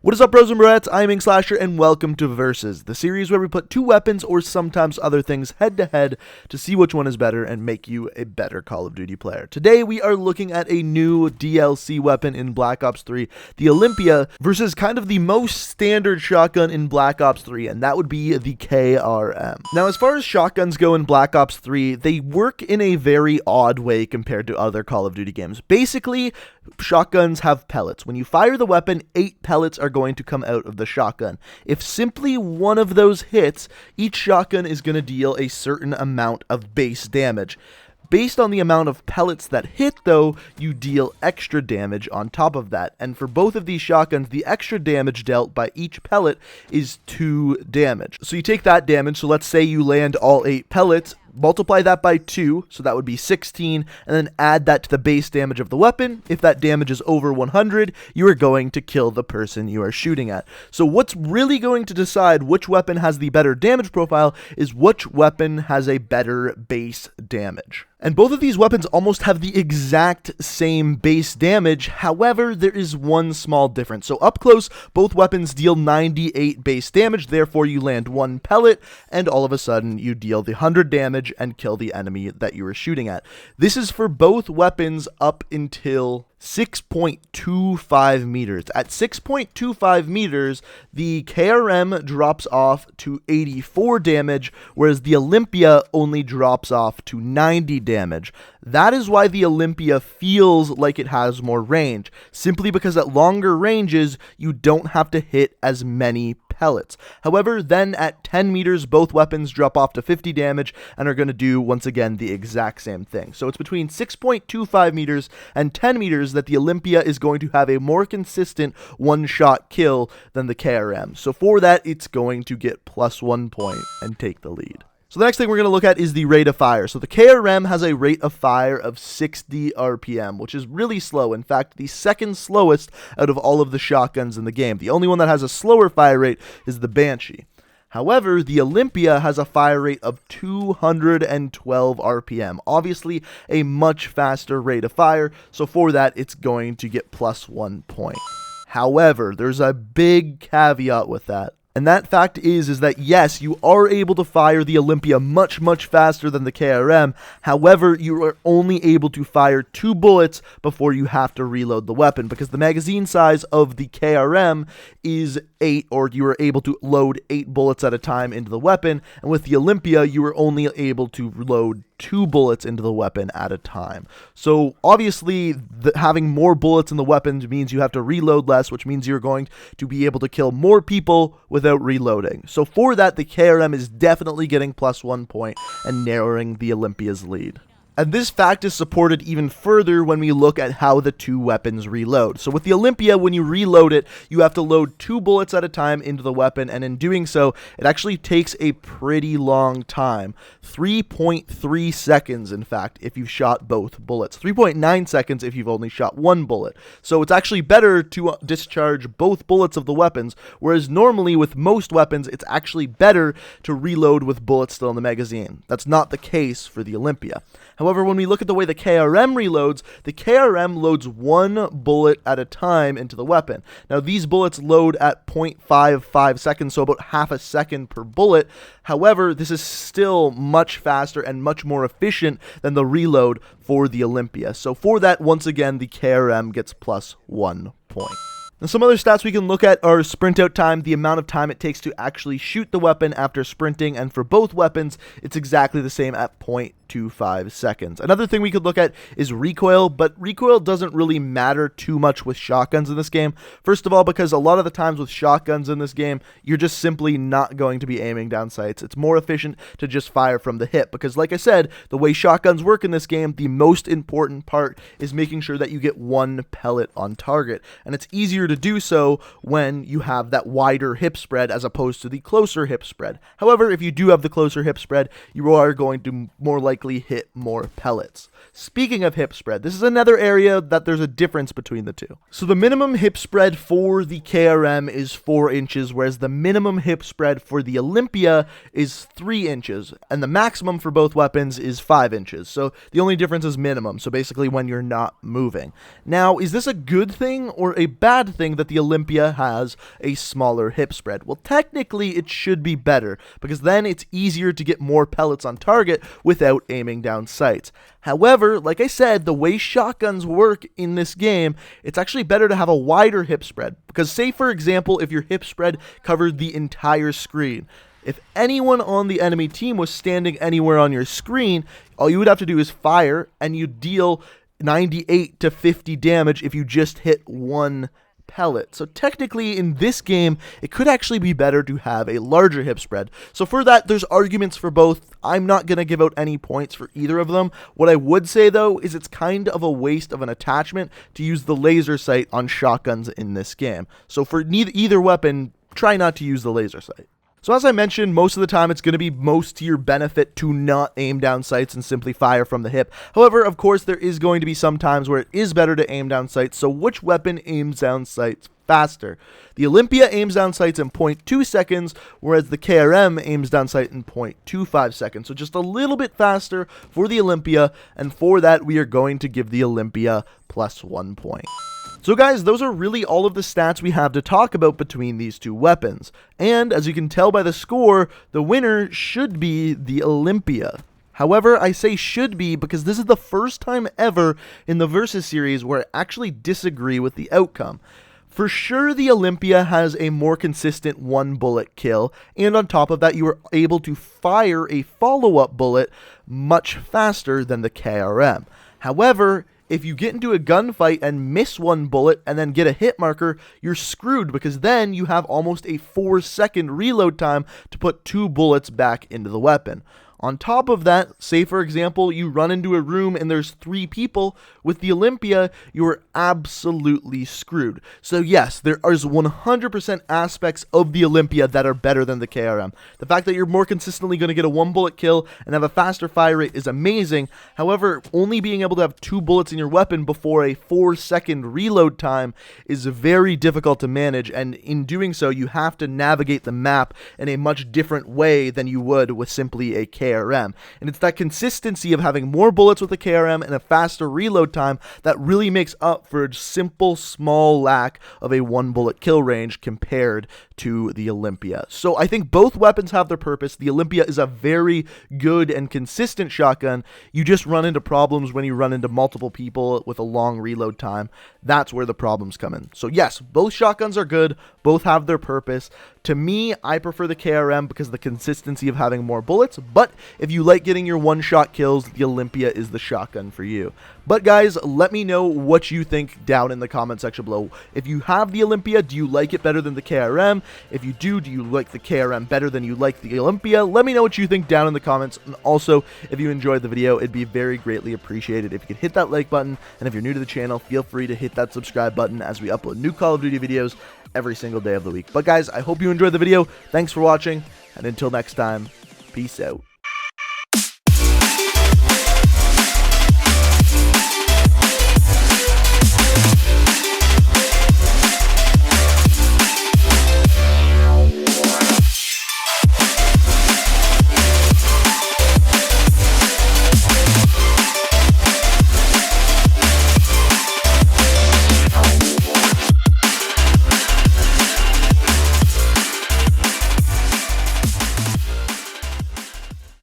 What is up, bros and broettes? I'm Inkslasher, and welcome to Versus, the series where we put two weapons or sometimes other things head to head to see which one is better and make you a better Call of Duty player. Today we are looking at a new DLC weapon in Black Ops 3, the Olympia, versus kind of the most standard shotgun in Black Ops 3, and that would be the KRM. Now, as far as shotguns go in Black Ops 3, they work in a very odd way compared to other Call of Duty games. Basically, shotguns have pellets. When you fire the weapon, 8 pellets are going to come out of the shotgun. If simply one of those hits, each shotgun is going to deal a certain amount of base damage. Based on the amount of pellets that hit, though, you deal extra damage on top of that. And for both of these shotguns, the extra damage dealt by each pellet is 2 damage. So you take that damage, so let's say you land all 8 pellets, multiply that by 2, so that would be 16, and then add that to the base damage of the weapon. If that damage is over 100, you are going to kill the person you are shooting at. So what's really going to decide which weapon has the better damage profile is which weapon has a better base damage. And both of these weapons almost have the exact same base damage. However, there is one small difference. So up close, both weapons deal 98 base damage, therefore you land 1 pellet, and all of a sudden you deal the 100 damage and kill the enemy that you were shooting at. This is for both weapons up until 6.25 meters. At 6.25 meters, the KRM drops off to 84 damage, whereas the Olympia only drops off to 90 damage. That is why the Olympia feels like it has more range, simply because at longer ranges, you don't have to hit as many pellets. However, then at 10 meters, both weapons drop off to 50 damage and are going to do, once again, the exact same thing. So it's between 6.25 meters and 10 meters that the Olympia is going to have a more consistent one-shot kill than the KRM. So for that, it's going to get +1 point and take the lead. So the next thing we're going to look at is the rate of fire. So the KRM has a rate of fire of 60 RPM, which is really slow. In fact, the second slowest out of all of the shotguns in the game. The only one that has a slower fire rate is the Banshee. However, the Olympia has a fire rate of 212 RPM. Obviously, a much faster rate of fire. So for that, it's going to get +1 point. However, there's a big caveat with that. And that fact is that yes, you are able to fire the Olympia much faster than the KRM. However, you are only able to fire 2 bullets before you have to reload the weapon, because the magazine size of the KRM is 8, or you are able to load 8 bullets at a time into the weapon. And with the Olympia, you are only able to load 2 bullets into the weapon at a time. So obviously, having more bullets in the weapon means you have to reload less, which means you're going to be able to kill more people without reloading. So for that, the KRM is definitely getting +1 point and narrowing the Olympia's lead. And this fact is supported even further when we look at how the two weapons reload. So with the Olympia, when you reload it, you have to load 2 bullets at a time into the weapon, and in doing so, it actually takes a pretty long time. 3.3 seconds, in fact, if you've shot both bullets. 3.9 seconds if you've only shot 1 bullet. So it's actually better to discharge both bullets of the weapons, whereas normally with most weapons, it's actually better to reload with bullets still in the magazine. That's not the case for the Olympia. However, when we look at the way the KRM reloads, the KRM loads 1 bullet at a time into the weapon. Now, these bullets load at 0.55 seconds, so about half a second per bullet. However, this is still much faster and much more efficient than the reload for the Olympia. So for that, once again, the KRM gets +1 point. Now, some other stats we can look at are sprint out time, the amount of time it takes to actually shoot the weapon after sprinting, and for both weapons, it's exactly the same at 0.25 seconds. Another thing we could look at is recoil, but recoil doesn't really matter too much with shotguns in this game. First of all, because a lot of the times with shotguns in this game, you're just simply not going to be aiming down sights. It's more efficient to just fire from the hip, because like I said, the way shotguns work in this game, the most important part is making sure that you get 1 pellet on target, and it's easier to do so when you have that wider hip spread as opposed to the closer hip spread. However, if you do have the closer hip spread, you are going to more likely likely hit more pellets. Speaking of hip spread, this is another area that there's a difference between the two. So the minimum hip spread for the KRM is 4 inches, whereas the minimum hip spread for the Olympia is 3 inches, and the maximum for both weapons is 5 inches. So the only difference is minimum, so basically when you're not moving. Now, is this a good thing or a bad thing that the Olympia has a smaller hip spread? Well, technically it should be better, because then it's easier to get more pellets on target without aiming down sights. However, like I said, the way shotguns work in this game, it's actually better to have a wider hip spread. Because say, for example, if your hip spread covered the entire screen, if anyone on the enemy team was standing anywhere on your screen, all you would have to do is fire, and you deal 98 to 50 damage if you just hit one pellet. So technically in this game, it could actually be better to have a larger hip spread. So for that, there's arguments for both. I'm not going to give out any points for either of them. What I would say though is it's kind of a waste of an attachment to use the laser sight on shotguns in this game. So for either weapon, try not to use the laser sight. So as I mentioned, most of the time it's going to be most to your benefit to not aim down sights and simply fire from the hip. However, of course, there is going to be some times where it is better to aim down sights. So which weapon aims down sights faster? The Olympia aims down sights in 0.2 seconds, whereas the KRM aims down sight in 0.25 seconds. So just a little bit faster for the Olympia, and for that we are going to give the Olympia +1 point. So guys, those are really all of the stats we have to talk about between these two weapons. And as you can tell by the score, the winner should be the Olympia. However, I say should be because this is the first time ever in the Versus series where I actually disagree with the outcome. For sure, the Olympia has a more consistent one-bullet kill, and on top of that, you are able to fire a follow-up bullet much faster than the KRM. However, if you get into a gunfight and miss one bullet and then get a hit marker, you're screwed because then you have almost a 4-second reload time to put 2 bullets back into the weapon. On top of that, say for example, you run into a room and there's 3 people, with the Olympia, you are absolutely screwed. So yes, there is 100% aspects of the Olympia that are better than the KRM. The fact that you're more consistently going to get a 1-bullet kill and have a faster fire rate is amazing. However, only being able to have 2 bullets in your weapon before a 4-second reload time is very difficult to manage, and in doing so, you have to navigate the map in a much different way than you would with simply a KRM. And it's that consistency of having more bullets with the KRM and a faster reload time that really makes up for a simple small lack of a 1-bullet kill range compared to the Olympia. So I think both weapons have their purpose. The Olympia is a very good and consistent shotgun. You just run into problems when you run into multiple people with a long reload time. That's where the problems come in. So yes, both shotguns are good. Both have their purpose. To me, I prefer the KRM because of the consistency of having more bullets, but if you like getting your one-shot kills, the Olympia is the shotgun for you. But guys, let me know what you think down in the comment section below. If you have the Olympia, do you like it better than the KRM? If you do you like the KRM better than you like the Olympia? Let me know what you think down in the comments. And also, if you enjoyed the video, it'd be very greatly appreciated if you could hit that like button. And if you're new to the channel, feel free to hit that subscribe button as we upload new Call of Duty videos every single day of the week. But guys, I hope you enjoyed the video. Thanks for watching, and until next time, peace out.